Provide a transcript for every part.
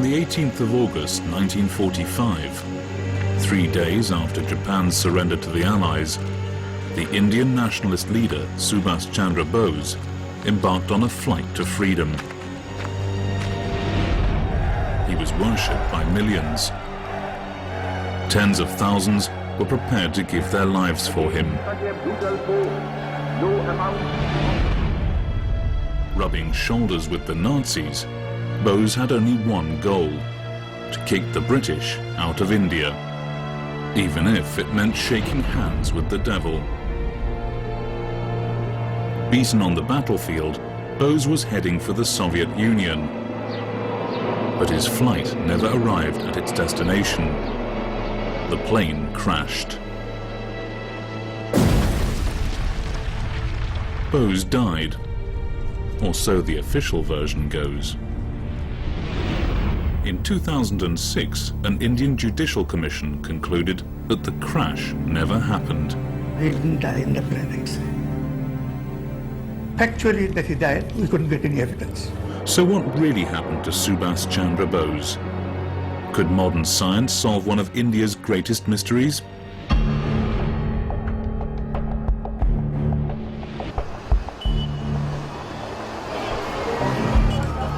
the 18th of August 1945, 3 days after Japan's surrender to the Allies, the Indian nationalist leader Subhash Chandra Bose embarked on a flight to freedom. He was worshipped by millions. Tens of thousands were prepared to give their lives for him. Rubbing shoulders with the Nazis, Bose had only one goal: to kick the British out of India, even if it meant shaking hands with the devil. Beaten on the battlefield, Bose was heading for the Soviet Union. But his flight never arrived at its destination. The plane crashed. Bose died, or so the official version goes. In 2006, an Indian Judicial Commission concluded that the crash never happened. He didn't die in the plane accident. Factually, that he died, we couldn't get any evidence. So what really happened to Subhash Chandra Bose? Could modern science solve one of India's greatest mysteries?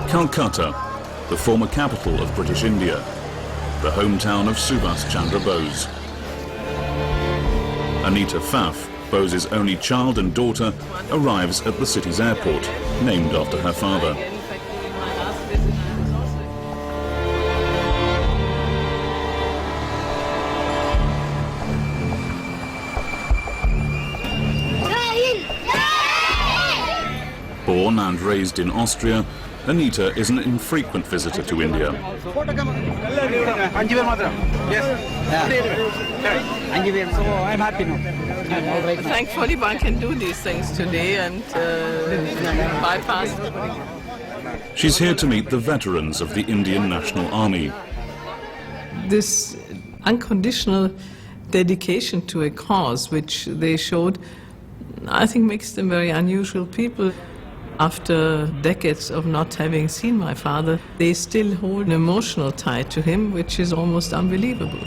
Calcutta, the former capital of British India, the hometown of Subhash Chandra Bose. Anita Pfaff, Bose's only child and daughter, arrives at the city's airport, named after her father. Born and raised in Austria, Anita is an infrequent visitor to India. I'm happy now. Thankfully, one can do these things today and bypass. She's here to meet the veterans of the Indian National Army. This unconditional dedication to a cause which they showed, I think, makes them very unusual people. After decades of not having seen my father, they still hold an emotional tie to him, which is almost unbelievable.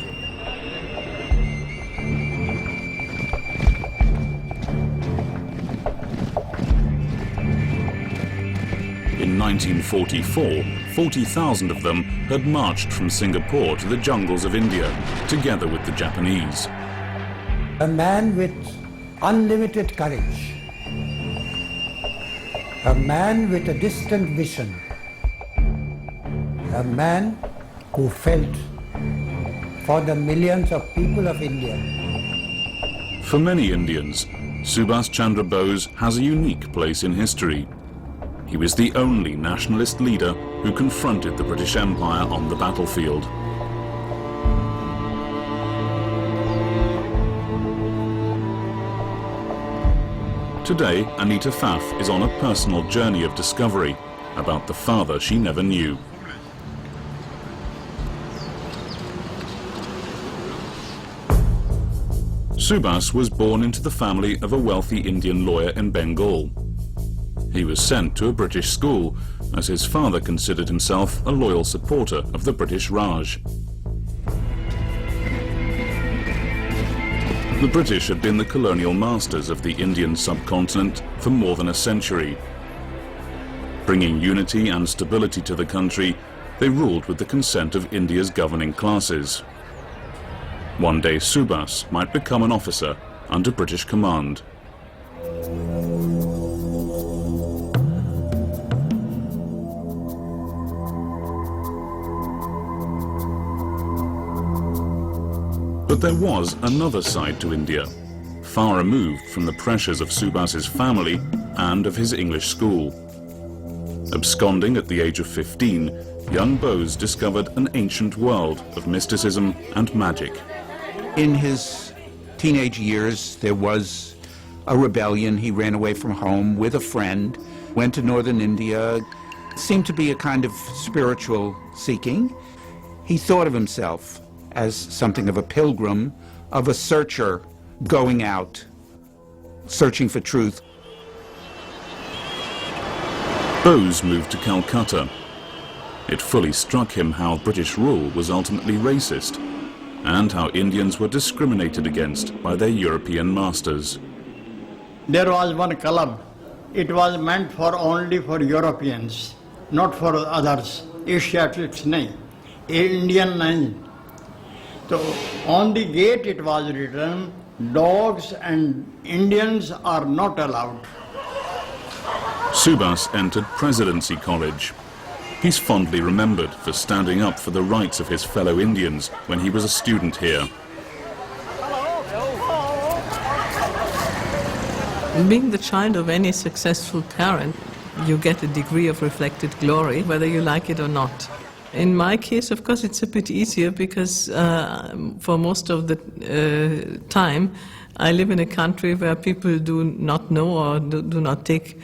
In 1944, 40,000 of them had marched from Singapore to the jungles of India, together with the Japanese. A man with unlimited courage. A man with a distant vision. A man who felt for the millions of people of India. For many Indians, Subhash Chandra Bose has a unique place in history. He was the only nationalist leader who confronted the British Empire on the battlefield. Today, Anita Pfaff is on a personal journey of discovery about the father she never knew. Subhash was born into the family of a wealthy Indian lawyer in Bengal. He was sent to a British school, as his father considered himself a loyal supporter of the British Raj. The British had been the colonial masters of the Indian subcontinent for more than a century. Bringing unity and stability to the country, they ruled with the consent of India's governing classes. One day Subhash might become an officer under British command. But there was another side to India, far removed from the pressures of Subhash's family and of his English school. Absconding at the age of 15, young Bose discovered an ancient world of mysticism and magic. In his teenage years, there was a rebellion. He ran away from home with a friend, went to northern India. Seemed to be a kind of spiritual seeking. He thought of himself as something of a pilgrim, of a searcher going out, searching for truth. Bose moved to Calcutta. It fully struck him how British rule was ultimately racist, and how Indians were discriminated against by their European masters. There was one club. It was meant for only for Europeans, not for others. Asiatics nahi, Indian nahi. So on the gate it was written, dogs and Indians are not allowed. Subhash entered Presidency College. He's fondly remembered for standing up for the rights of his fellow Indians when he was a student here. Being the child of any successful parent, you get a degree of reflected glory, whether you like it or not. In my case, of course, it's a bit easier because for most of the time, I live in a country where people do not know or do not take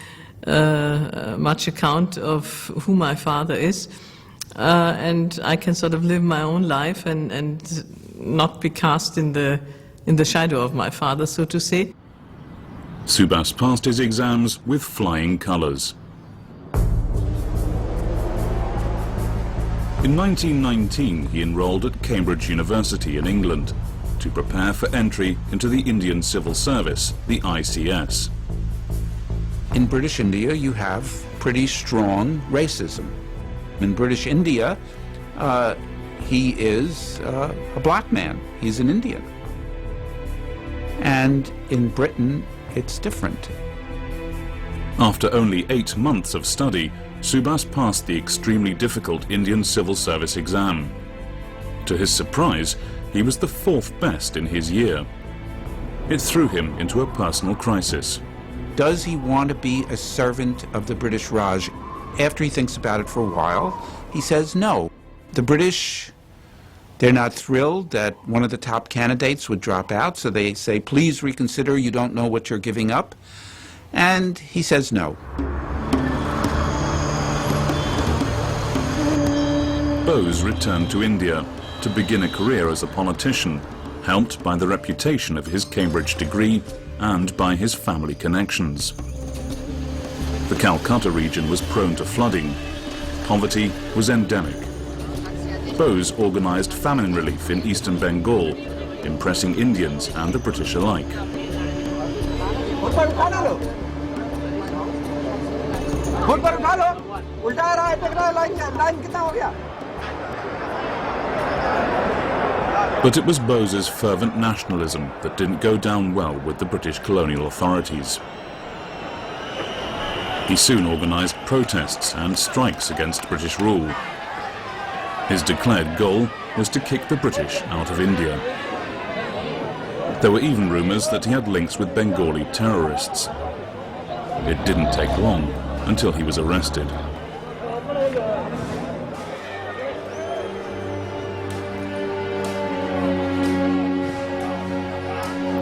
much account of who my father is. And I can sort of live my own life and not be cast in the shadow of my father, so to say. Subhash passed his exams with flying colours. In 1919, he enrolled at Cambridge University in England to prepare for entry into the Indian Civil Service, the ICS. In British India, you have pretty strong racism. In British India, he is a black man. He's an Indian. And in Britain, it's different. After only 8 months of study, Subhash passed the extremely difficult Indian Civil Service exam. To his surprise, he was the 4th best in his year. It threw him into a personal crisis. Does he want to be a servant of the British Raj? After he thinks about it for a while, he says no. The British, they're not thrilled that one of the top candidates would drop out, so they say, please reconsider, you don't know what you're giving up. And he says no. Bose returned to India to begin a career as a politician, helped by the reputation of his Cambridge degree and by his family connections. The Calcutta region was prone to flooding. Poverty was endemic. Bose organised famine relief in eastern Bengal, impressing Indians and the British alike. But it was Bose's fervent nationalism that didn't go down well with the British colonial authorities. He soon organised protests and strikes against British rule. His declared goal was to kick the British out of India. There were even rumours that he had links with Bengali terrorists. It didn't take long until he was arrested.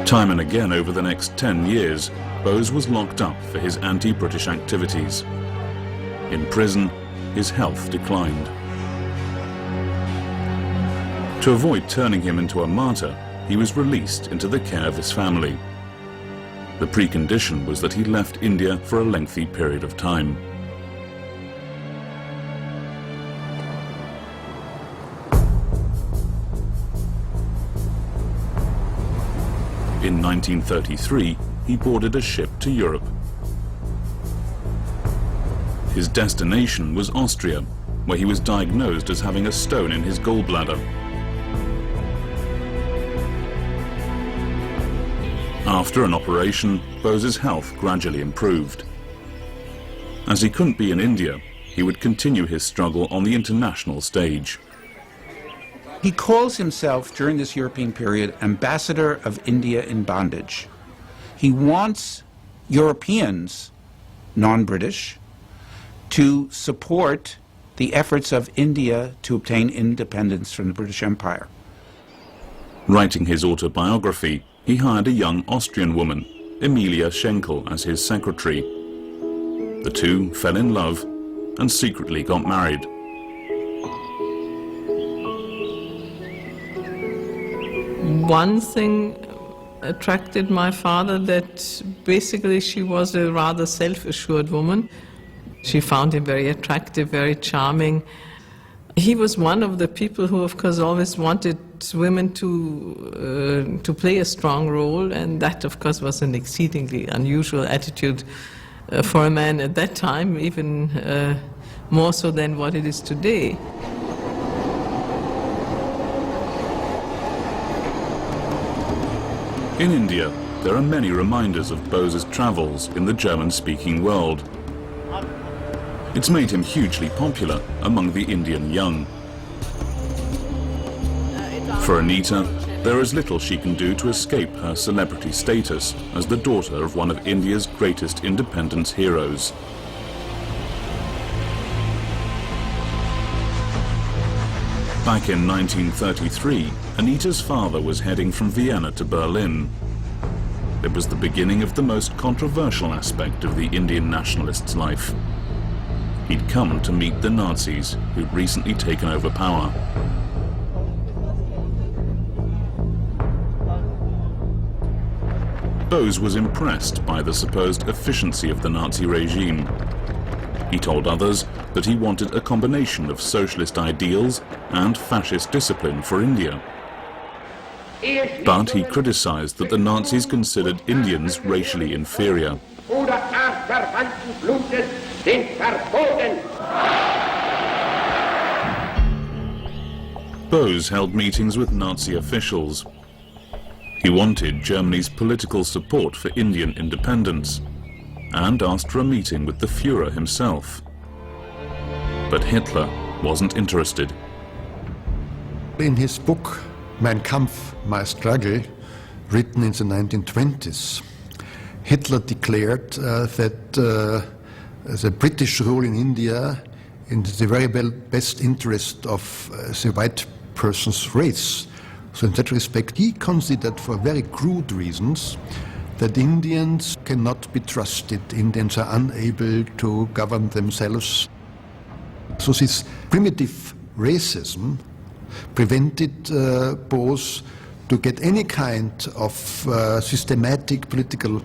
Time and again over the next 10 years, Bose was locked up for his anti-British activities. In prison, his health declined. To avoid turning him into a martyr, he was released into the care of his family. The precondition was that he left India for a lengthy period of time. In 1933, he boarded a ship to Europe. His destination was Austria, where he was diagnosed as having a stone in his gallbladder. After an operation, Bose's health gradually improved. As he couldn't be in India, he would continue his struggle on the international stage. He calls himself, during this European period, Ambassador of India in Bondage. He wants Europeans, non-British, to support the efforts of India to obtain independence from the British Empire. Writing his autobiography, he hired a young Austrian woman, Emilia Schenkel, as his secretary. The two fell in love and secretly got married. One thing attracted my father, that basically she was a rather self-assured woman. She found him very attractive, very charming. He was one of the people who, of course, always wanted women to play a strong role, and that, of course, was an exceedingly unusual attitude for a man at that time, even more so than what it is today. In India, there are many reminders of Bose's travels in the German-speaking world. It's made him hugely popular among the Indian young. For Anita, there is little she can do to escape her celebrity status as the daughter of one of India's greatest independence heroes. Back in 1933, Anita's father was heading from Vienna to Berlin. It was the beginning of the most controversial aspect of the Indian nationalist's life. He'd come to meet the Nazis who'd recently taken over power. Bose was impressed by the supposed efficiency of the Nazi regime. He told others that he wanted a combination of socialist ideals and fascist discipline for India. But he criticized that the Nazis considered Indians racially inferior. Bose held meetings with Nazi officials. He wanted Germany's political support for Indian independence and asked for a meeting with the Führer himself. But Hitler wasn't interested. In his book, Mein Kampf, My Struggle, written in the 1920s, Hitler declared that the British rule in India in the very best interest of the white person's race. So in that respect, he considered for very crude reasons that Indians cannot be trusted. Indians are unable to govern themselves. So this primitive racism prevented Bose to get any kind of systematic political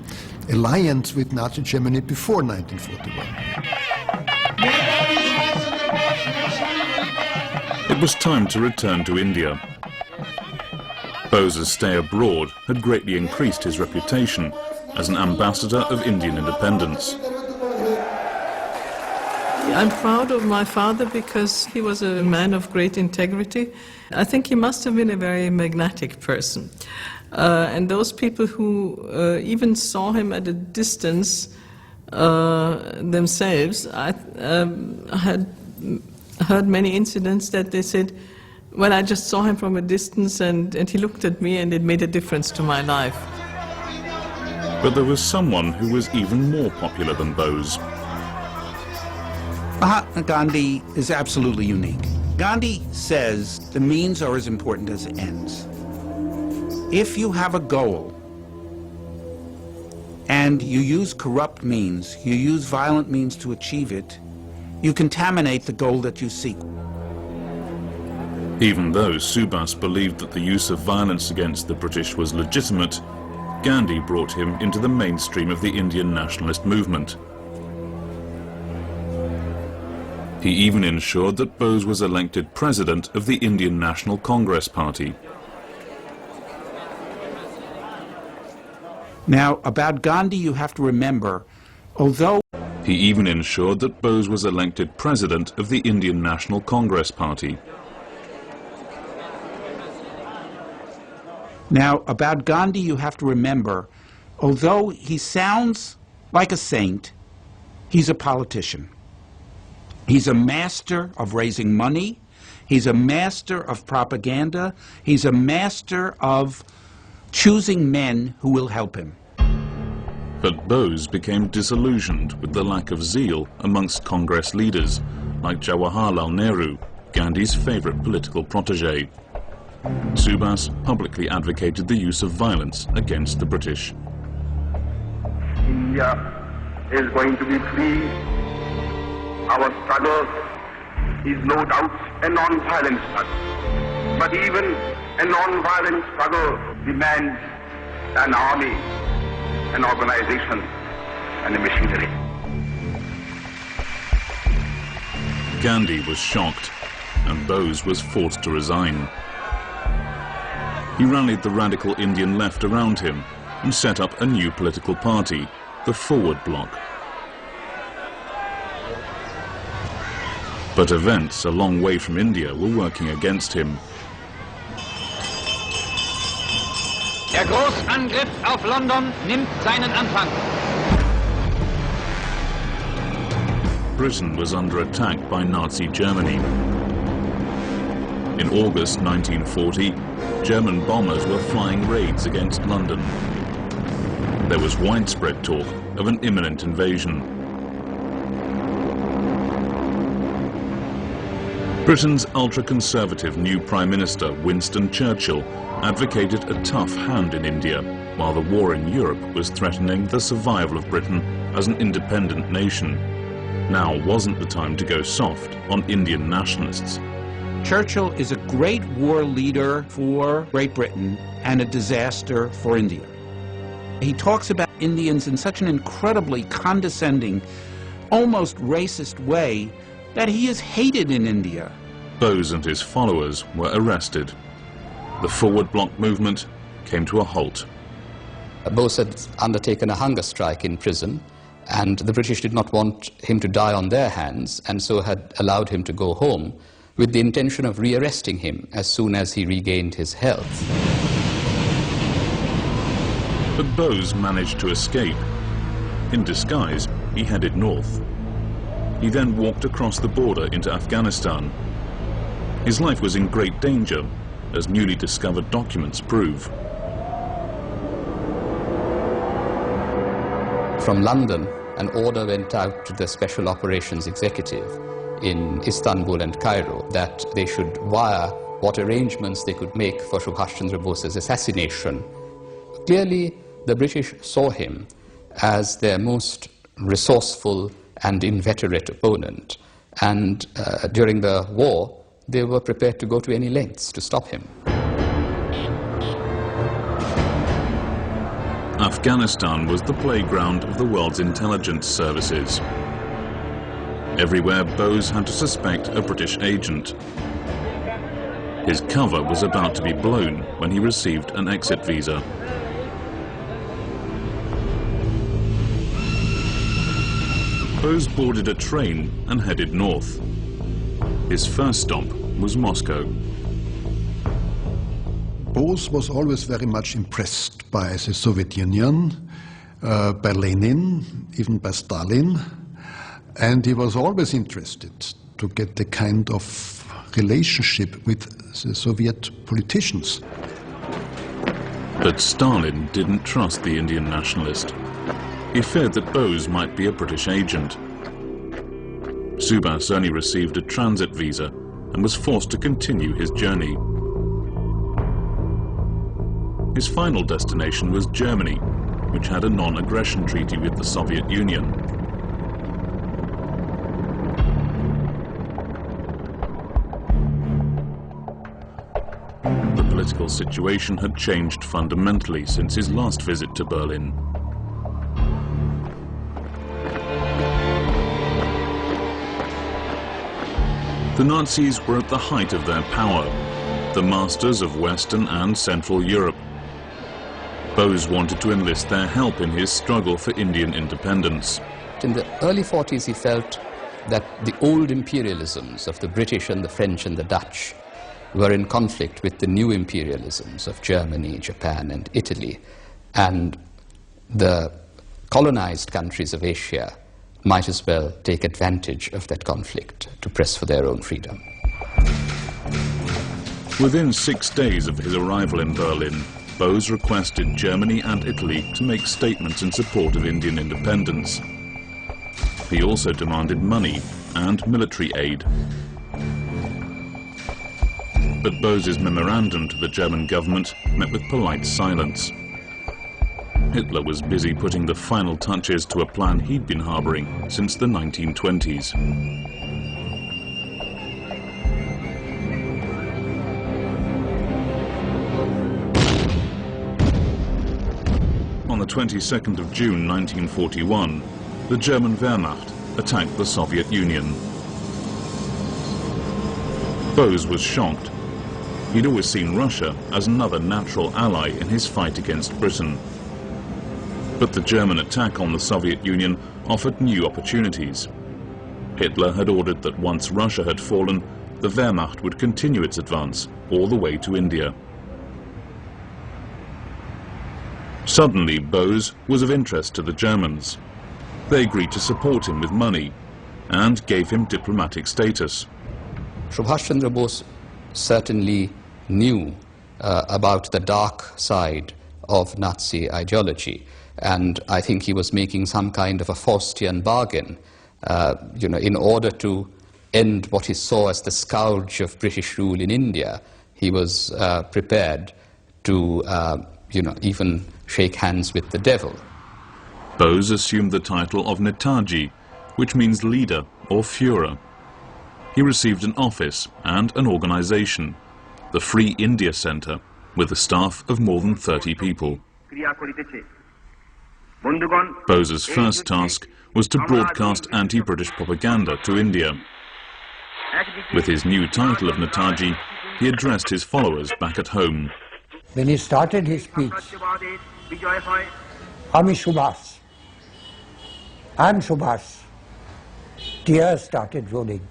alliance with Nazi Germany before 1941. It was time to return to India. Bose's stay abroad had greatly increased his reputation as an ambassador of Indian independence. I'm proud of my father because he was a man of great integrity. I think he must have been a very magnetic person. And those people who even saw him at a distance themselves, I had heard many incidents that they said, well, I just saw him from a distance and he looked at me and it made a difference to my life. But there was someone who was even more popular than Bose. Mahatma Gandhi is absolutely unique. Gandhi says the means are as important as the ends. If you have a goal and you use corrupt means, you use violent means to achieve it, you contaminate the goal that you seek. Even though Subhas believed that the use of violence against the British was legitimate, Gandhi brought him into the mainstream of the Indian nationalist movement. He even ensured that Bose was elected president of the Indian National Congress Party. Now, about Gandhi, you have to remember, although He even ensured that Bose was elected president of the Indian National Congress Party. Now, about Gandhi, you have to remember, although he sounds like a saint, he's a politician. He's a master of raising money. He's a master of propaganda. He's a master of choosing men who will help him. But Bose became disillusioned with the lack of zeal amongst Congress leaders, like Jawaharlal Nehru, Gandhi's favorite political protege. Subhas publicly advocated the use of violence against the British. India is going to be free. Our struggle is no doubt a non-violent struggle. But even a non-violent struggle demands an army, an organization, and a machinery. Gandhi was shocked. and Bose was forced to resign. He rallied the radical Indian left around him and set up a new political party, the Forward Bloc. But events a long way from India were working against him. Der Großangriff auf London nimmt seinen Anfang. Britain was under attack by Nazi Germany. In August 1940, German bombers were flying raids against London. There was widespread talk of an imminent invasion. Britain's ultra-conservative new Prime Minister, Winston Churchill, advocated a tough hand in India, while the war in Europe was threatening the survival of Britain as an independent nation. Now wasn't the time to go soft on Indian nationalists. Churchill is a great war leader for Great Britain and a disaster for India. He talks about Indians in such an incredibly condescending, almost racist way that he is hated in India. Bose and his followers were arrested. The Forward Bloc movement came to a halt. Bose had undertaken a hunger strike in prison, and the British did not want him to die on their hands, and so had allowed him to go home with the intention of rearresting him as soon as he regained his health. But Bose managed to escape. In disguise, he headed north. He then walked across the border into Afghanistan. His life was in great danger, as newly discovered documents prove. From London, an order went out to the Special Operations Executive in Istanbul and Cairo that they should wire what arrangements they could make for Subhash Chandra Bose's assassination. Clearly, the British saw him as their most resourceful and inveterate opponent, and during the war they were prepared to go to any lengths to stop him. Afghanistan was the playground of the world's intelligence services. Everywhere Bose had to suspect a British agent. His cover was about to be blown when he received an exit visa. Bose boarded a train and headed north. His first stop was Moscow. Bose was always very much impressed by the Soviet Union, by Lenin, even by Stalin, and he was always interested to get the kind of relationship with the Soviet politicians. But Stalin didn't trust the Indian nationalist. He feared that Bose might be a British agent. Subhash only received a transit visa and was forced to continue his journey. His final destination was Germany, which had a non-aggression treaty with the Soviet Union. The political situation had changed fundamentally since his last visit to Berlin. The Nazis were at the height of their power, the masters of Western and Central Europe. Bose wanted to enlist their help in his struggle for Indian independence. In the early 40s, he felt that the old imperialisms of the British and the French and the Dutch were in conflict with the new imperialisms of Germany, Japan, and Italy. And the colonized countries of Asia might as well take advantage of that conflict to press for their own freedom. Within 6 days of his arrival in Berlin, Bose requested Germany and Italy to make statements in support of Indian independence. He also demanded money and military aid. But Bose's memorandum to the German government met with polite silence. Hitler was busy putting the final touches to a plan he'd been harboring since the 1920s. On the 22nd of June 1941, the German Wehrmacht attacked the Soviet Union. Bose was shocked. He'd always seen Russia as another natural ally in his fight against Britain. But the German attack on the Soviet Union offered new opportunities. Hitler had ordered that once Russia had fallen, the Wehrmacht would continue its advance all the way to India. Suddenly, Bose was of interest to the Germans. They agreed to support him with money and gave him diplomatic status. Subhash Chandra Bose certainly knew about the dark side of Nazi ideology, and I think he was making some kind of a Faustian bargain, in order to end what he saw as the scourge of British rule in India. He was prepared to, even shake hands with the devil. Bose assumed the title of Netaji, which means leader or Führer. He received an office and an organization, the Free India Centre, with a staff of more than 30 people. Bose's first task was to broadcast anti-British propaganda to India. With his new title of Netaji, he addressed his followers back at home. When he started his speech, Ami Subhash, I'm Subhash, tears started rolling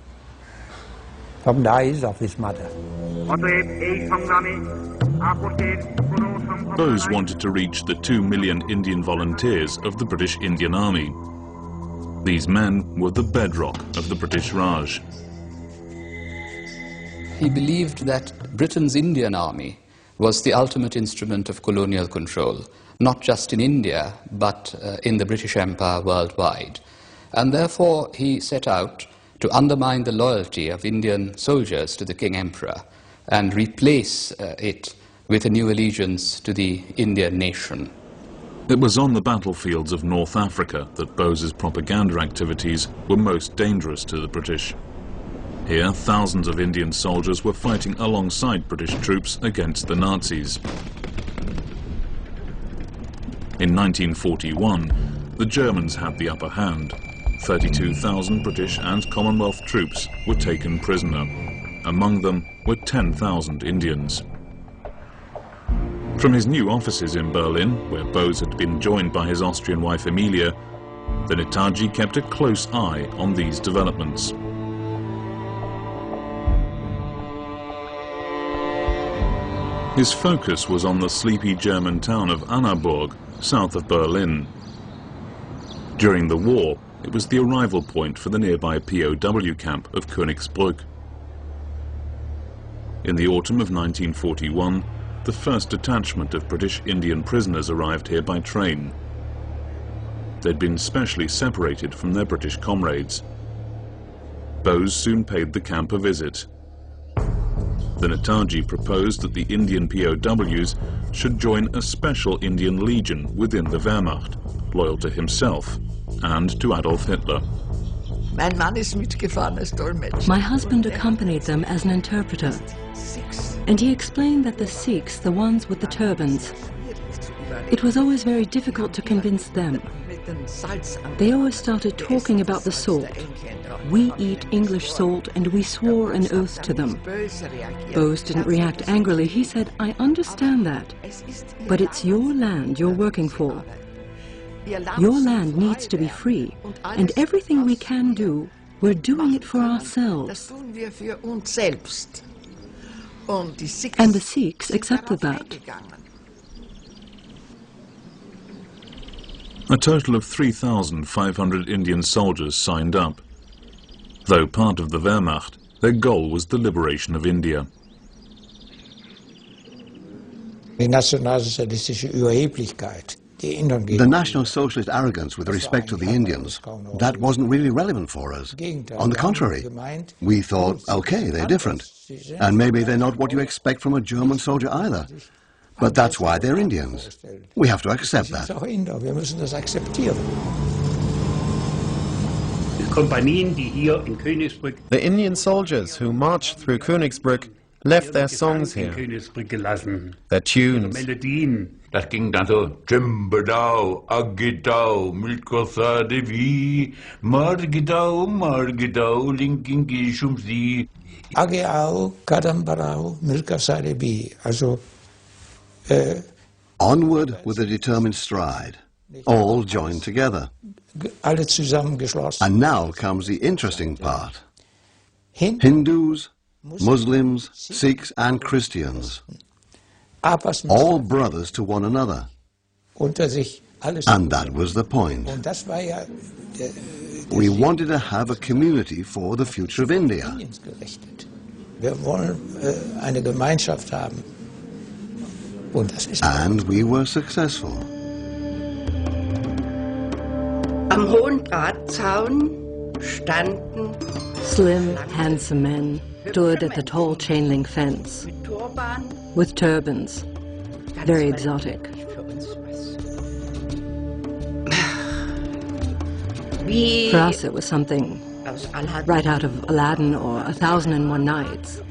from the eyes of his mother. Bose wanted to reach the 2 million Indian volunteers of the British Indian Army. These men were the bedrock of the British Raj. He believed that Britain's Indian Army was the ultimate instrument of colonial control, not just in India, but in the British Empire worldwide. And therefore he set out to undermine the loyalty of Indian soldiers to the King Emperor and replace it with a new allegiance to the Indian nation. It was on the battlefields of North Africa that Bose's propaganda activities were most dangerous to the British. Here, thousands of Indian soldiers were fighting alongside British troops against the Nazis. In 1941, the Germans had the upper hand. 32,000 British and Commonwealth troops were taken prisoner. Among them were 10,000 Indians. From his new offices in Berlin, where Bose had been joined by his Austrian wife Emilia, the Netaji kept a close eye on these developments. His focus was on the sleepy German town of Annaburg, south of Berlin. During the war, it was the arrival point for the nearby POW camp of Königsbrück. In the autumn of 1941, the first detachment of British Indian prisoners arrived here by train. They'd been specially separated from their British comrades. Bose soon paid the camp a visit. The Netaji proposed that the Indian POWs should join a special Indian legion within the Wehrmacht, loyal to himself and to Adolf Hitler. My husband accompanied them as an interpreter, and he explained that the Sikhs, the ones with the turbans, it was always very difficult to convince them. They always started talking about the salt. We eat English salt, and we swore an oath to them. Bose didn't react angrily. He said, I understand that, but it's your land you're working for. Your land needs to be free, and everything we can do, we're doing it for ourselves. And the Sikhs accepted that. A total of 3,500 Indian soldiers signed up. Though part of the Wehrmacht, their goal was the liberation of India. The National Socialist arrogance with respect to the Indians, that wasn't really relevant for us. On the contrary, we thought, okay, they're different. And maybe they're not what you expect from a German soldier either. But that's why they're Indians. We have to accept that. The Indian soldiers who marched through Königsbrück left their songs here, their tunes. Das ging dann so, Jimbadau, Agidau, Milkosa Devi, Margidau, Margidau, Linking Gishum Sie. Onward with a determined stride, all joined together. And now comes the interesting part. Hindus, Muslims, Sikhs and Christians, all brothers to one another. And that was the point. We wanted to have a community for the future of India. And we were successful. Am hohen Drahtzaun standen slim, handsome men stood at the tall chain link fence with turbans, very exotic. For us, it was something right out of Aladdin or 1001 Nights.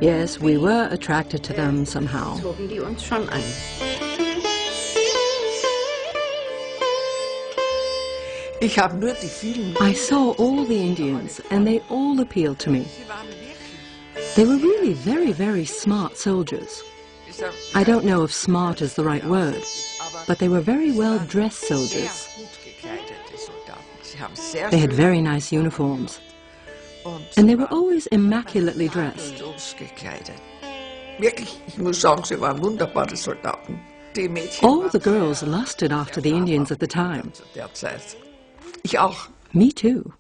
Yes, we were attracted to them somehow. I saw all the Indians, and they all appealed to me. They were really very, very smart soldiers. I don't know if smart is the right word, but they were very well-dressed soldiers. They had very nice uniforms, and they were always immaculately dressed. All the girls lusted after the Indians at the time. Me too.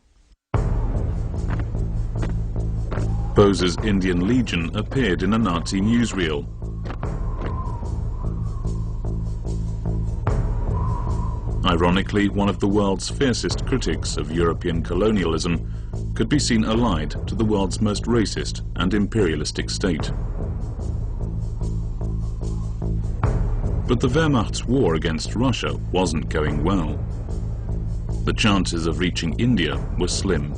Bose's Indian Legion appeared in a Nazi newsreel. Ironically, one of the world's fiercest critics of European colonialism could be seen allied to the world's most racist and imperialistic state. But the Wehrmacht's war against Russia wasn't going well. The chances of reaching India were slim.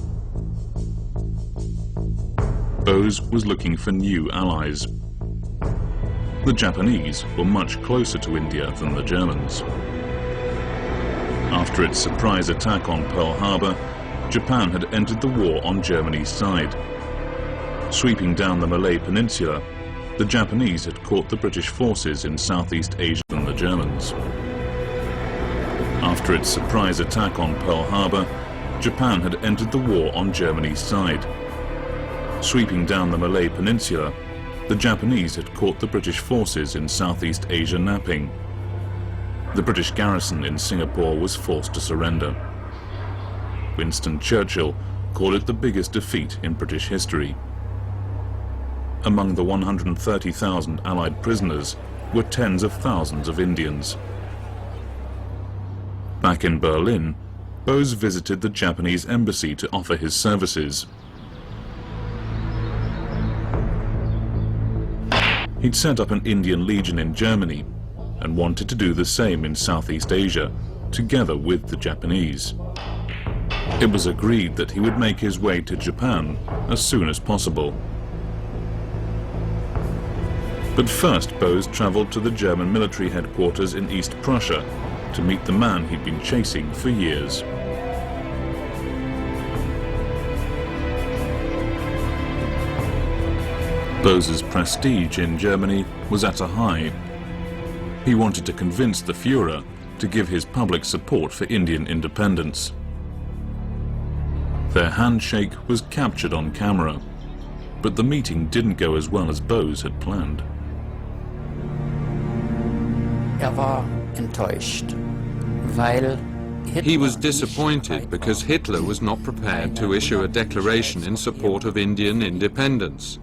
Bose was looking for new allies. The Japanese were much closer to India than the Germans. After its surprise attack on Pearl Harbor, Japan had entered the war on Germany's side. Sweeping down the Malay Peninsula, the Japanese had caught the British forces in Southeast Asia than the Germans. After its surprise attack on Pearl Harbor, Japan had entered the war on Germany's side. Sweeping down the Malay Peninsula, the Japanese had caught the British forces in Southeast Asia napping. The British garrison in Singapore was forced to surrender. Winston Churchill called it the biggest defeat in British history. Among the 130,000 Allied prisoners were tens of thousands of Indians. Back in Berlin, Bose visited the Japanese embassy to offer his services. He'd set up an Indian Legion in Germany and wanted to do the same in Southeast Asia, together with the Japanese. It was agreed that he would make his way to Japan as soon as possible. But first, Bose traveled to the German military headquarters in East Prussia to meet the man he'd been chasing for years. Bose's prestige in Germany was at a high. He wanted to convince the Führer to give his public support for Indian independence. Their handshake was captured on camera, but the meeting didn't go as well as Bose had planned. He was disappointed because Hitler was not prepared to issue a declaration in support of Indian independence.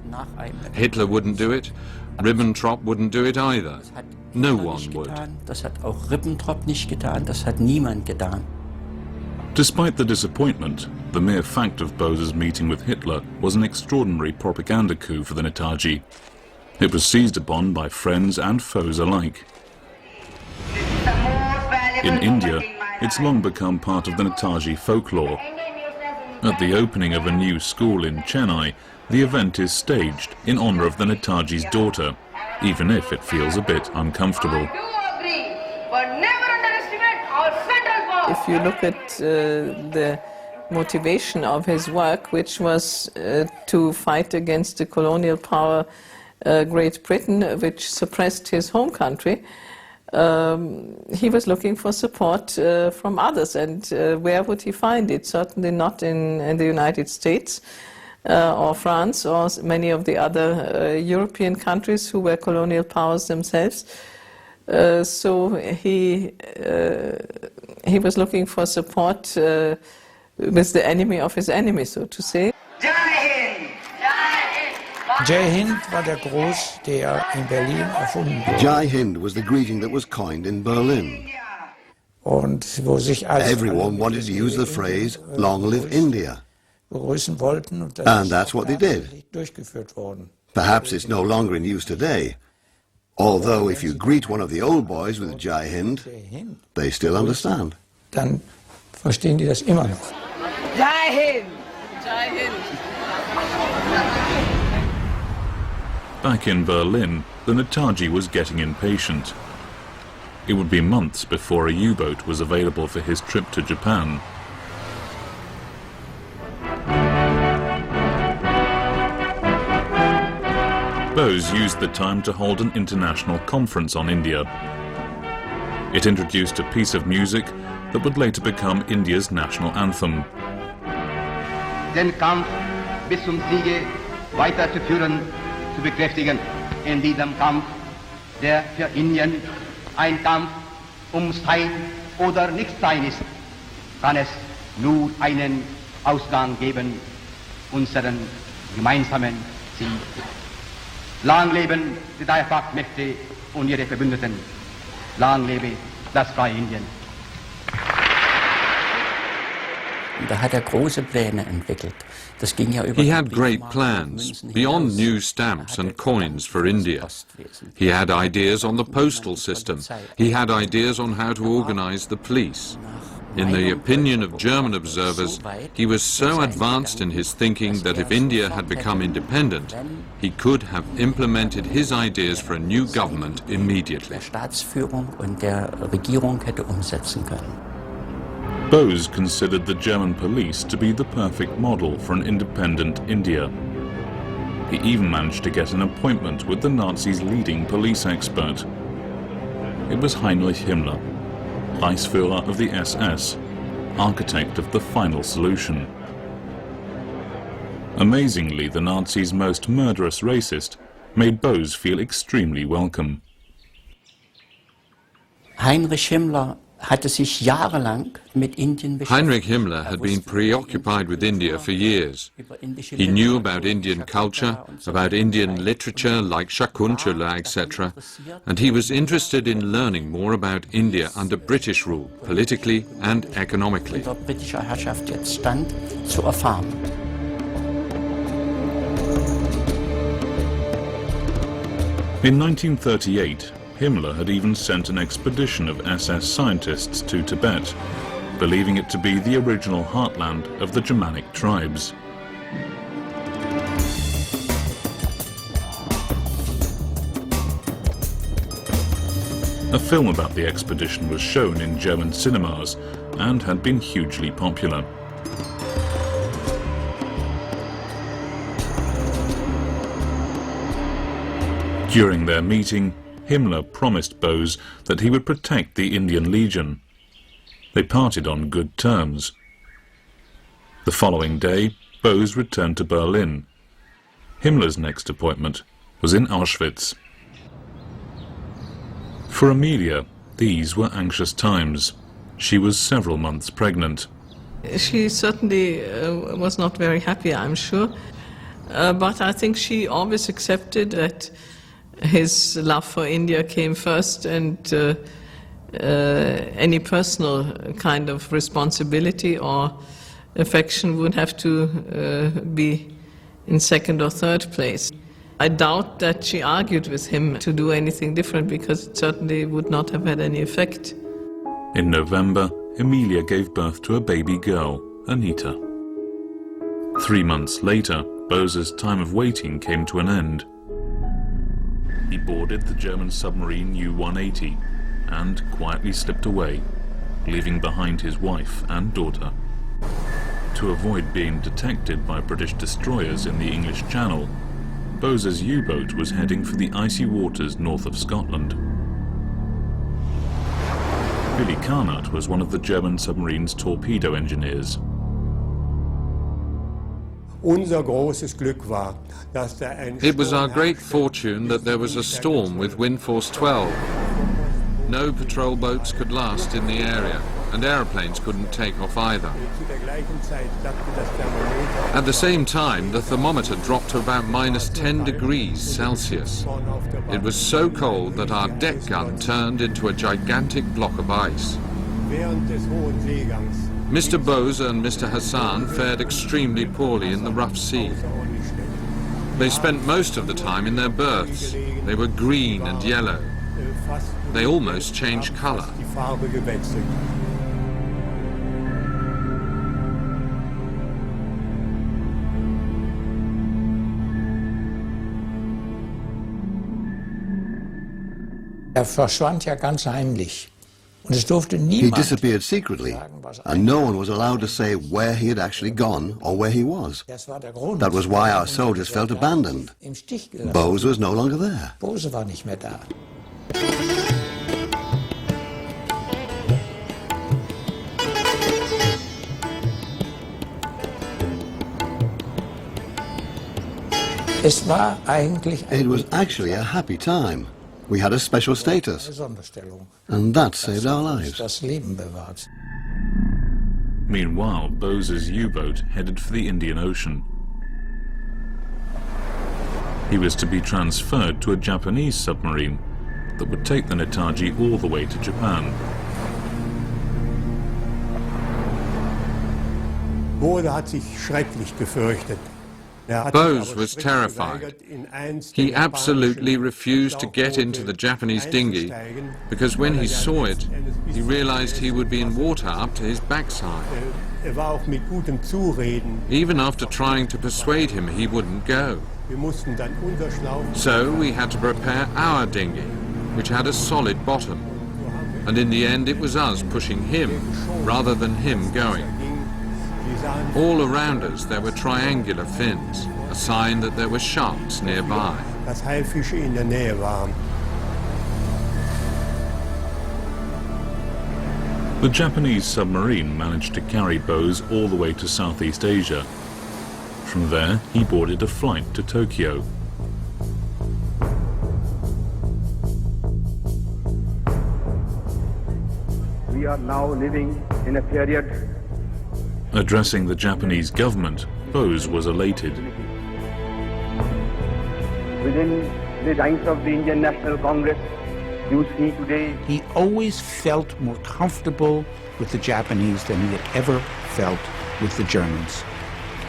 Hitler wouldn't do it, Ribbentrop wouldn't do it either. No one would. Despite the disappointment, the mere fact of Bose's meeting with Hitler was an extraordinary propaganda coup for the Netaji. It was seized upon by friends and foes alike. In India, it's long become part of the Netaji folklore. At the opening of a new school in Chennai, the event is staged in honor of the Netaji's daughter, even if it feels a bit uncomfortable. If you look at the motivation of his work, which was to fight against the colonial power Great Britain, which suppressed his home country. He was looking for support from others, and where would he find it? Certainly not in the United States or France or many of the other European countries who were colonial powers themselves. So he was looking for support with the enemy of his enemy, so to say. Jai Hind war der Gruß, der in Berlin erfunden wurde. Jai Hind was the greeting that was coined in Berlin. Und wo sich alle Everyone wanted to use the phrase, "Long live India." begrüßen wollten, und And that's what they did. durchgeführt worden. Perhaps it's no longer in use today. Although if you greet one of the old boys with Jai Hind, they still understand. Dann verstehen die das immer noch. Jai Hind! Jai Hind! Back in Berlin, the Netaji was getting impatient. It would be months before a U-boat was available for his trip to Japan. Bose used the time to hold an international conference on India. It introduced a piece of music that would later become India's national anthem. Den Kampf bis zum Siege weiterzuführen, zu bekräftigen. In diesem Kampf, der für Indien ein Kampf Sein oder Nichtsein ist, kann es nur einen Ausgang geben, unseren gemeinsamen Ziel. Lang leben die Dreifachmächte und ihre Verbündeten. Lang lebe das freie Indien. Da hat große Pläne entwickelt. Das ging ja über He had great plans, beyond new stamps and coins for India. He had ideas on the postal system. He had ideas on how to organize the police. In the opinion of German observers, he was so advanced in his thinking that if India had become independent, he could have implemented his ideas for a new government immediately. Staatsführung und der Regierung hätte umsetzen können. Bose considered the German police to be the perfect model for an independent India. He even managed to get an appointment with the Nazis' leading police expert. It was Heinrich Himmler, Reichsführer of the SS, architect of the final solution. Amazingly, the Nazis' most murderous racist made Bose feel extremely welcome. Heinrich Himmler hatte sich jahrelang mit Indien beschäftigt. Heinrich Himmler had been preoccupied with India for years. He knew about Indian culture, about Indian literature like Shakuntala, etc., and he was interested in learning more about India under British rule, politically and economically. Unter britischer Herrschaft jetzt stand, zu erfahren. In 1938, Himmler had even sent an expedition of SS scientists to Tibet, believing it to be the original heartland of the Germanic tribes. A film about the expedition was shown in German cinemas and had been hugely popular. During their meeting, Himmler promised Bose that he would protect the Indian Legion. They parted on good terms. The following day, Bose returned to Berlin. Himmler's next appointment was in Auschwitz. For Amelia, these were anxious times. She was several months pregnant. She certainly was not very happy, I'm sure. But I think she always accepted that his love for India came first, and any personal kind of responsibility or affection would have to be in second or third place. I doubt that she argued with him to do anything different, because it certainly would not have had any effect. In November, Amelia gave birth to a baby girl, Anita. 3 months later, Bose's time of waiting came to an end. He boarded the German submarine U-180 and quietly slipped away, leaving behind his wife and daughter. To avoid being detected by British destroyers in the English Channel, Bose's U-boat was heading for the icy waters north of Scotland. Billy Carnut was one of the German submarine's torpedo engineers. It was our great fortune that there was a storm with wind force 12. No patrol boats could last in the area, and aeroplanes couldn't take off either. At the same time, the thermometer dropped to about -10 degrees Celsius. It was so cold that our deck gun turned into a gigantic block of ice. Mr. Bose and Mr. Hassan fared extremely poorly in the rough sea. They spent most of the time in their berths. They were green and yellow. They almost changed color. Verschwand ja ganz heimlich. Und es durfte He niemand disappeared secretly, and no one was allowed to say where he had actually gone or where he was. That was why our soldiers felt abandoned. im Stich gelassen. Bose was no longer there. Bose war nicht mehr da. Es war eigentlich It was actually a happy time. We had a special status, Sonderstellung. and that saved our lives. Das Leben bewahrt. Meanwhile, Bose's U-boat headed for the Indian Ocean. He was to be transferred to a Japanese submarine that would take the Netaji all the way to Japan. Bose hat sich schrecklich gefürchtet. Bose was terrified. He absolutely refused to get into the Japanese dinghy because when he saw it, he realized he would be in water up to his backside. Even after trying to persuade him, he wouldn't go. So we had to prepare our dinghy, which had a solid bottom. And in the end, it was us pushing him rather than him going. All around us there were triangular fins, a sign that there were sharks nearby. Dass Haifische in der Nähe waren. The Japanese submarine managed to carry Bose all the way to Southeast Asia. From there, he boarded a flight to Tokyo. We are now living in a period. Addressing the Japanese government, Bose was elated. Within the ranks of the Indian National Congress, you see today. He always felt more comfortable with the Japanese than he had ever felt with the Germans.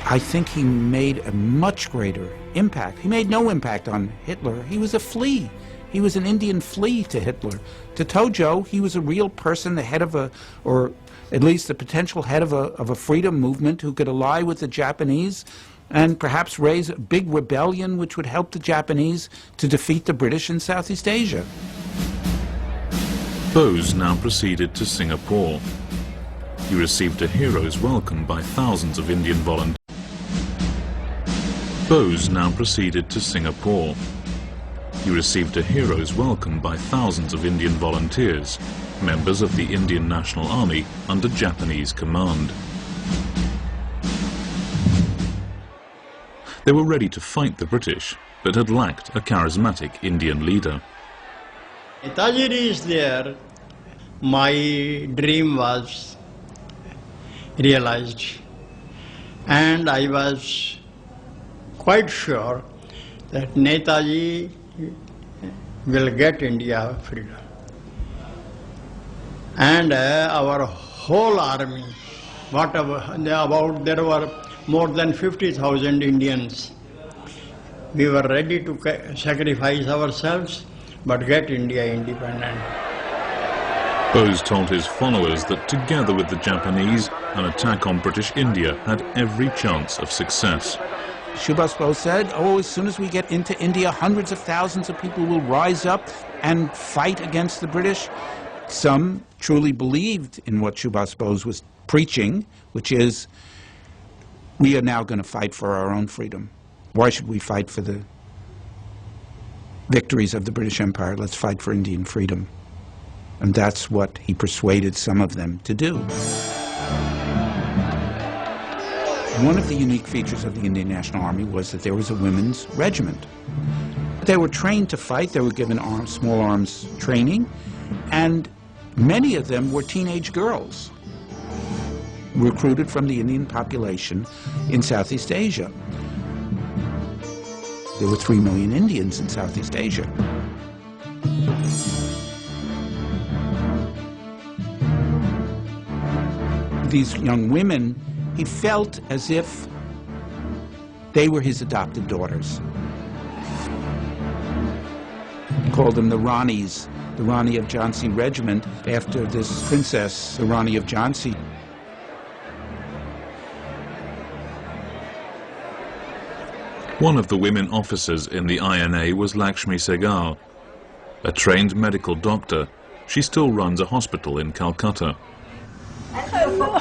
I think he made a much greater impact. He made no impact on Hitler. He was a flea. He was an Indian flea to Hitler. To Tojo, he was a real person, the head of a, or at least the potential head of a freedom movement who could ally with the Japanese and perhaps raise a big rebellion which would help the Japanese to defeat the British in Southeast Asia. Bose now proceeded to Singapore. He received a hero's welcome by thousands of Indian volunteers. Bose now proceeded to Singapore. He received a hero's welcome by thousands of Indian volunteers, members of the Indian National Army under Japanese command. They were ready to fight the British, but had lacked a charismatic Indian leader. Netaji is there. My dream was realized, and I was quite sure that Netaji will get India freedom. And our whole army, there were more than 50,000 Indians. We were ready to sacrifice ourselves, but get India independent. Bose told his followers that together with the Japanese, an attack on British India had every chance of success. Subhash Bose said, oh, as soon as we get into India, hundreds of thousands of people will rise up and fight against the British. Some truly believed in what Subhash Bose was preaching, which is we are now going to fight for our own freedom. Why should we fight for the victories of the British Empire? Let's fight for Indian freedom. And that's what he persuaded some of them to do. One of the unique features of the Indian National Army was that there was a women's regiment. They were trained to fight, they were given small arms training, and many of them were teenage girls, recruited from the Indian population in Southeast Asia. There were 3 million Indians in Southeast Asia. These young women, he felt as if they were his adopted daughters. He called them the Ranis, the Rani of Jhansi Regiment, after this princess, the Rani of Jhansi. One of the women officers in the INA was Lakshmi Sehgal. A trained medical doctor, she still runs a hospital in Calcutta. Hello.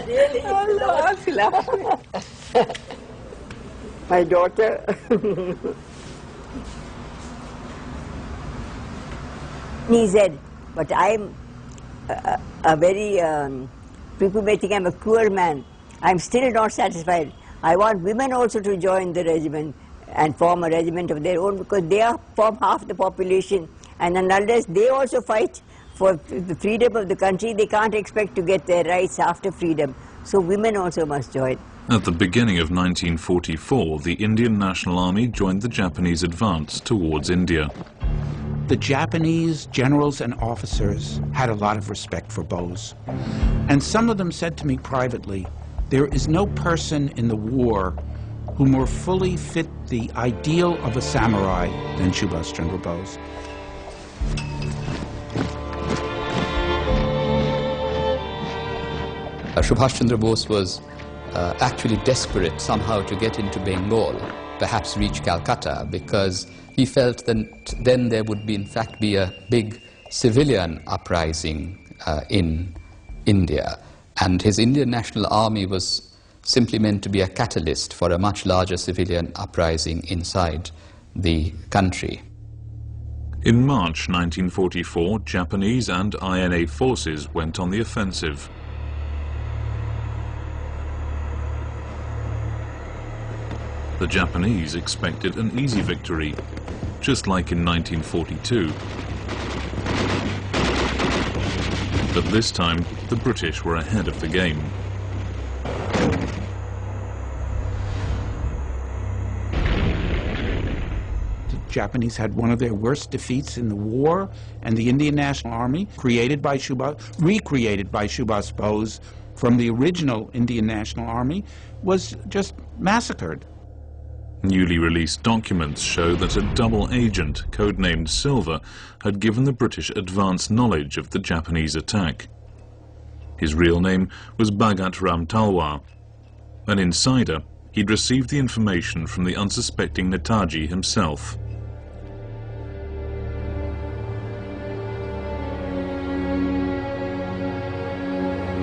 Really? Hello, Auntie Lakshmi. My daughter. He said, but I'm a very, people may think I'm a cruel man. I'm still not satisfied. I want women also to join the regiment and form a regiment of their own, because they form half the population, and unless they also fight for the freedom of the country, they can't expect to get their rights after freedom. So women also must join. At the beginning of 1944, the Indian National Army joined the Japanese advance towards India. The Japanese generals and officers had a lot of respect for Bose. And some of them said to me privately, there is no person in the war who more fully fit the ideal of a samurai than Subhash Chandra Bose. Subhash Chandra Bose was actually desperate somehow to get into Bengal, perhaps reach Calcutta, because he felt that then there would be, in fact, be a big civilian uprising in India. And his Indian National Army was simply meant to be a catalyst for a much larger civilian uprising inside the country. In March 1944, Japanese and INA forces went on the offensive. The Japanese expected an easy victory, just like in 1942. But this time, the British were ahead of the game. The Japanese had one of their worst defeats in the war, and the Indian National Army, recreated by Subhash Bose from the original Indian National Army, was just massacred. Newly released documents show that a double agent, codenamed Silver, had given the British advance knowledge of the Japanese attack. His real name was Bhagat Ram Talwar. An insider, he'd received the information from the unsuspecting Netaji himself.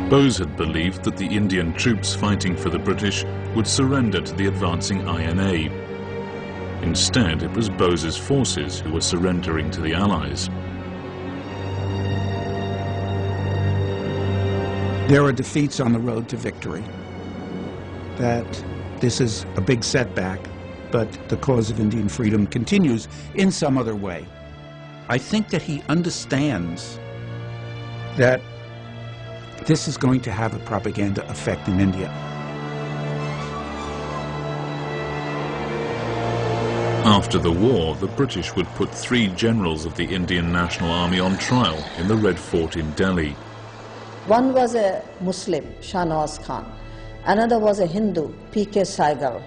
Bose had believed that the Indian troops fighting for the British would surrender to the advancing INA. Instead, it was Bose's forces who were surrendering to the Allies. There are defeats on the road to victory. That this is a big setback, but the cause of Indian freedom continues in some other way. I think that he understands that this is going to have a propaganda effect in India. After the war, the British would put 3 generals of the Indian National Army on trial in the Red Fort in Delhi. One was a Muslim, Shahnawaz Khan. Another was a Hindu, P.K. Saigal.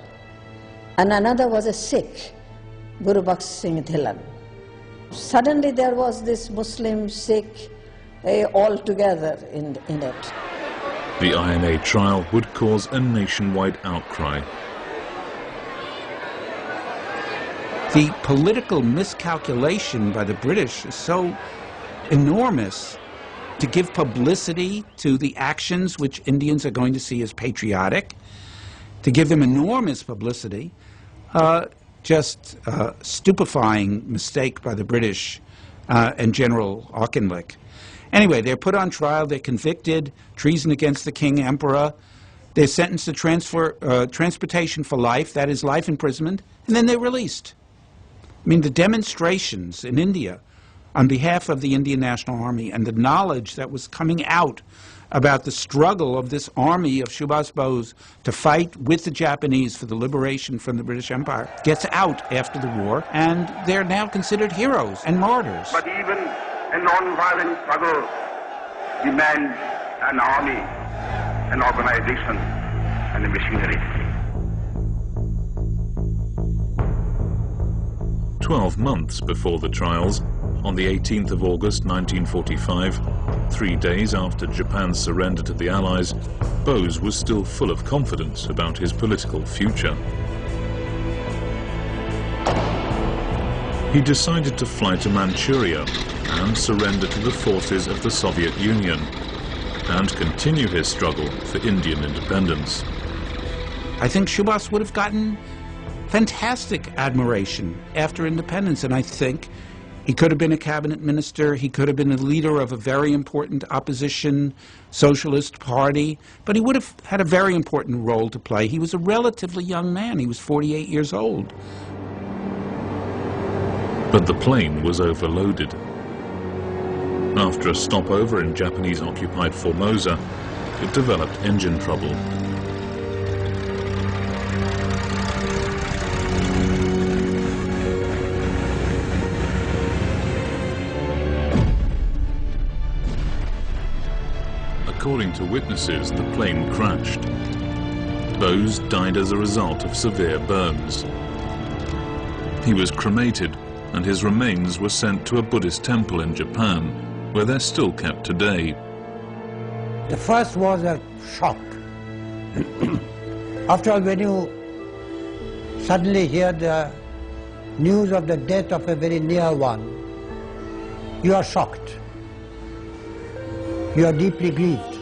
And another was a Sikh, Guru Baksh Singh Dhillon. Suddenly there was this Muslim, Sikh, all together in it. The INA trial would cause a nationwide outcry. The political miscalculation by the British is so enormous to give publicity to the actions which Indians are going to see as patriotic, to give them enormous publicity. Just stupefying mistake by the British and General Auchinleck. Anyway, they're put on trial, they're convicted, treason against the king, emperor. They're sentenced to transportation for life, that is life imprisonment, and then they're released. I mean, the demonstrations in India on behalf of the Indian National Army and the knowledge that was coming out about the struggle of this army of Subhash Bose to fight with the Japanese for the liberation from the British Empire gets out after the war, and they're now considered heroes and martyrs. But even a non-violent struggle demands an army, an organization, and a machinery. 12 months before the trials, on the 18th of August 1945, 3 days after Japan's surrender to the Allies, Bose was still full of confidence about his political future. He decided to fly to Manchuria and surrender to the forces of the Soviet Union and continue his struggle for Indian independence. I think Subhash would have gotten fantastic admiration after independence, and I think he could have been a cabinet minister, he could have been a leader of a very important opposition socialist party, but he would have had a very important role to play. He was a relatively young man, he was 48 years old. But the plane was overloaded. After a stopover in Japanese-occupied Formosa, it developed engine trouble. According to witnesses, the plane crashed. Bose died as a result of severe burns. He was cremated, and his remains were sent to a Buddhist temple in Japan, where they're still kept today. The first was a shock. After all, when you suddenly hear the news of the death of a very near one, you are shocked. You are deeply grieved.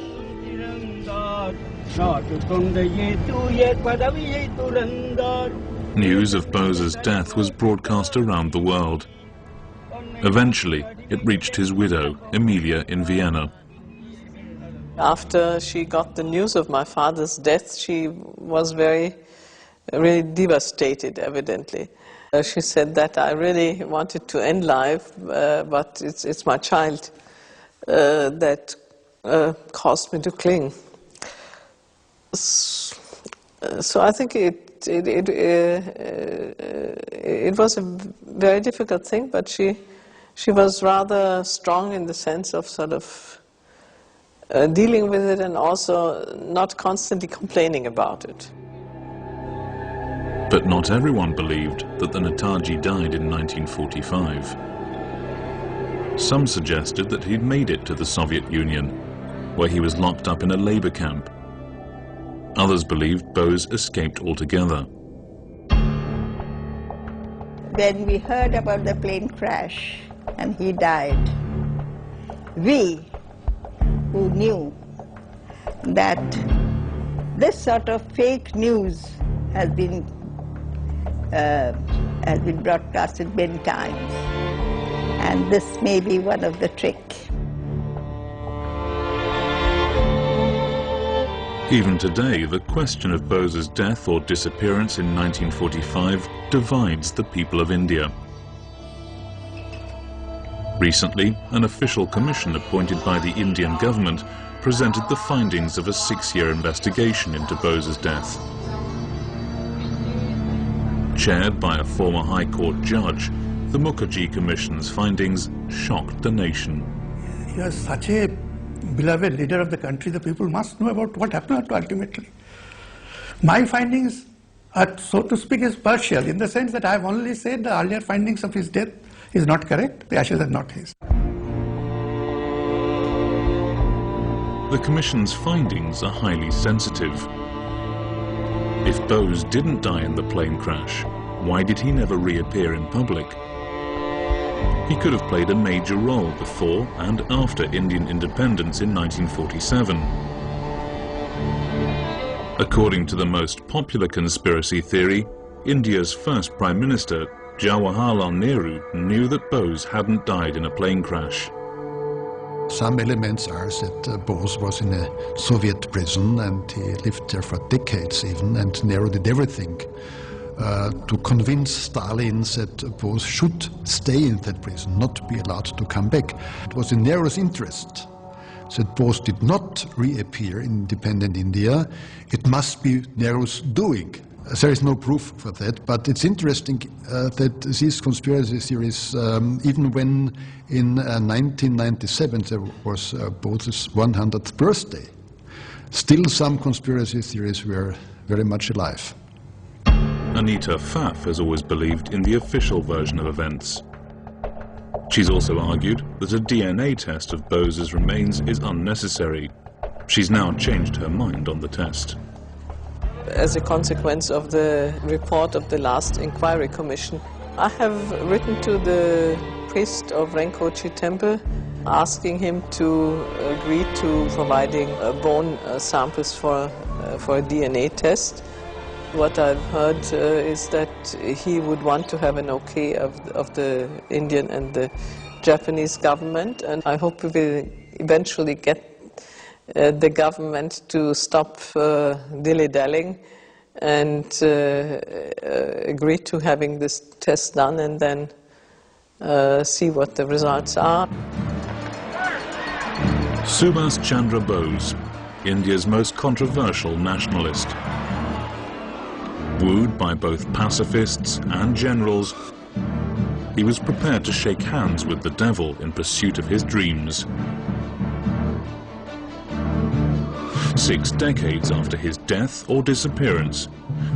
News of Bose's death was broadcast around the world. Eventually, it reached his widow, Emilia, in Vienna. After she got the news of my father's death, she was really devastated, evidently. She said that I really wanted to end life, but it's my child that caused me to cling. So I think it was a very difficult thing, but she was rather strong in the sense of sort of dealing with it and also not constantly complaining about it. But not everyone believed that the Netaji died in 1945. Some suggested that he'd made it to the Soviet Union, where he was locked up in a labor camp. Others believed Bose escaped altogether. When we heard about the plane crash and he died, we who knew that this sort of fake news has been broadcasted many times, and this may be one of the tricks. Even today, the question of Bose's death or disappearance in 1945 divides the people of India. Recently, an official commission appointed by the Indian government presented the findings of a 6-year investigation into Bose's death. Chaired by a former High Court judge, the Mukherjee Commission's findings shocked the nation. He was such a beloved leader of the country, the people must know about what happened ultimately. My findings are, so to speak, is partial, in the sense that I have only said the earlier findings of his death is not correct, the ashes are not his. The Commission's findings are highly sensitive. If Bose didn't die in the plane crash, why did he never reappear in public? He could have played a major role before and after Indian independence in 1947. According to the most popular conspiracy theory, India's first Prime Minister, Jawaharlal Nehru, knew that Bose hadn't died in a plane crash. Some elements are that Bose was in a Soviet prison and he lived there for decades even, and Nehru did everything to convince Stalin that Bose should stay in that prison, not be allowed to come back. It was in Nehru's interest that Bose did not reappear in independent India. It must be Nehru's doing. There is no proof for that, but it's interesting that these conspiracy theories, even when in 1997 there was Bose's 100th birthday, still some conspiracy theories were very much alive. Anita Pfaff has always believed in the official version of events. She's also argued that a DNA test of Bose's remains is unnecessary. She's now changed her mind on the test. As a consequence of the report of the last inquiry commission, I have written to the priest of Renkochi temple asking him to agree to providing bone samples for a DNA test. What I've heard is that he would want to have an okay of the Indian and the Japanese government, and I hope we will eventually get the government to stop dilly-dallying and agree to having this test done and then see what the results are. Subhash Chandra Bose, India's most controversial nationalist. Wooed by both pacifists and generals, he was prepared to shake hands with the devil in pursuit of his dreams. 6 decades after his death or disappearance,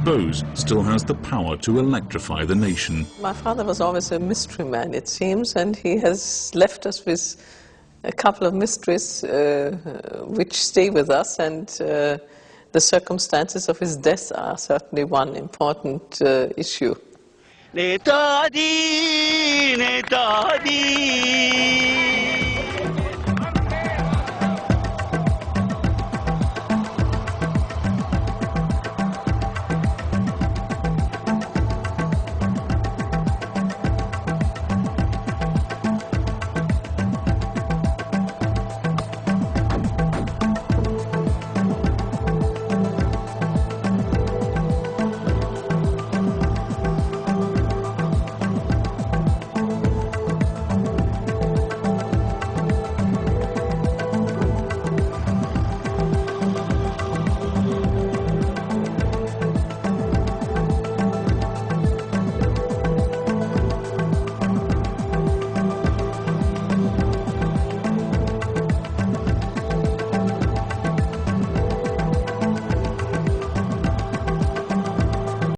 Bose still has the power to electrify the nation. My father was always a mystery man, it seems, and he has left us with a couple of mysteries which stay with us, and the circumstances of his death are certainly one important issue. Netaji, Netaji.